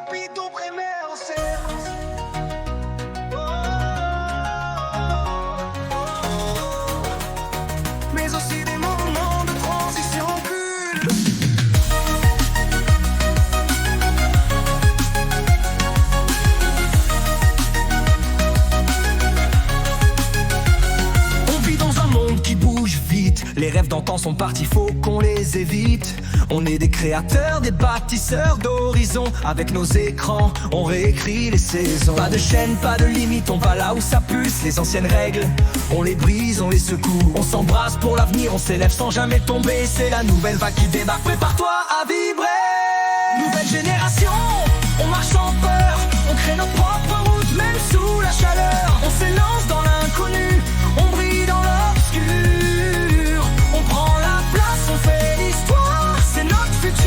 hôpitaux primaires, c'est... Mais aussi des moments de transition cool. On vit dans un monde qui bouge vite. Les rêves d'antan sont partis, faut qu'on les évite. On est des créateurs, des bâtisseurs d'horizons. Avec nos écrans, on réécrit les saisons. Pas de chaîne, pas de limite, on va là où ça pulse. Les anciennes règles, on les brise, on les secoue. On s'embrasse pour l'avenir, on s'élève sans jamais tomber. C'est la nouvelle vague qui débarque, prépare-toi à vibrer. Nouvelle génération, on marche sans peur. On crée notre propre route, même sous la chaleur. On s'élance dans l'inconnu, on brille dans l'obscur. On prend la place, on fait l'histoire, c'est notre futur.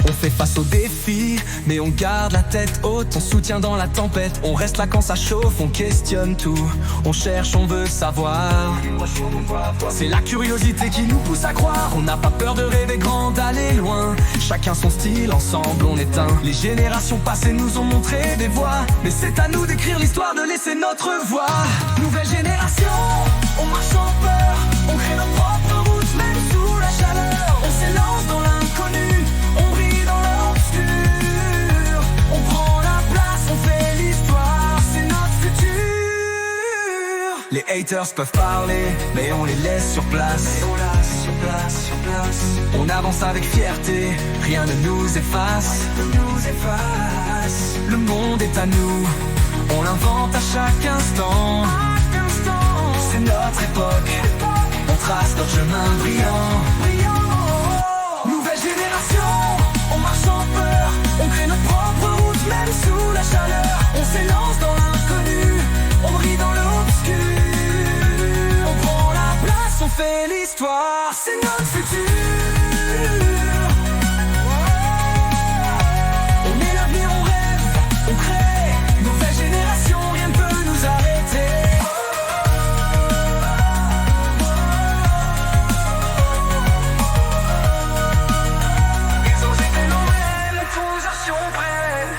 On fait face aux défis, mais on garde la tête haute. On soutient dans la tempête, on reste là quand ça chauffe. On questionne tout, on cherche, on veut savoir. C'est la curiosité qui nous pousse à croire. On n'a pas peur de rêver grand, d'aller loin. Chacun son style, ensemble on est un. Les générations passées nous ont montré des voies, mais c'est à nous d'écrire l'histoire, de laisser notre voix. Nouvelle génération, on marche sans peur. On crée notre propre route, même sous la chaleur. On s'élance dans l'inconnu, on brille dans l'obscur. On prend la place, on fait l'histoire, c'est notre futur. Les haters peuvent parler, mais on les laisse sur place. On avance avec fierté, rien ne nous efface. Le monde est à nous, on l'invente à chaque instant. C'est notre époque, on trace notre chemin brillant. Nouvelle génération, on marche sans peur. On crée notre propre route, même sous la chaleur. On s'élance dans l'inconnu, on brille dans l'obscur. On prend la place, on fait l'histoire, c'est notre futur. On est l'avenir, on rêve, on crée. Nouvelle génération, rien ne peut nous arrêter. Ils ont jeté nos rêves, les pulsations prennent.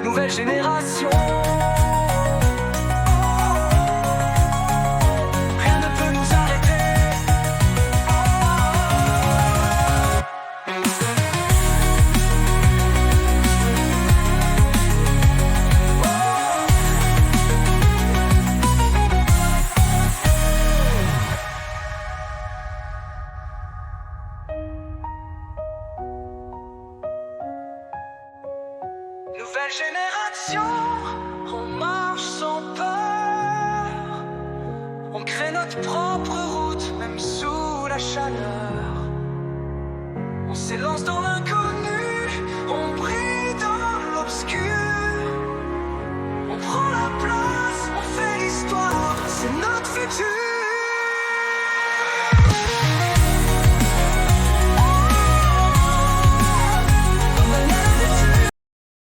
Nouvelle génération. Rien ne peut nous arrêter. Nouvelle génération, on marche sans peur. On crée notre propre route, même sous la chaleur. On s'élance dans l'inconnu.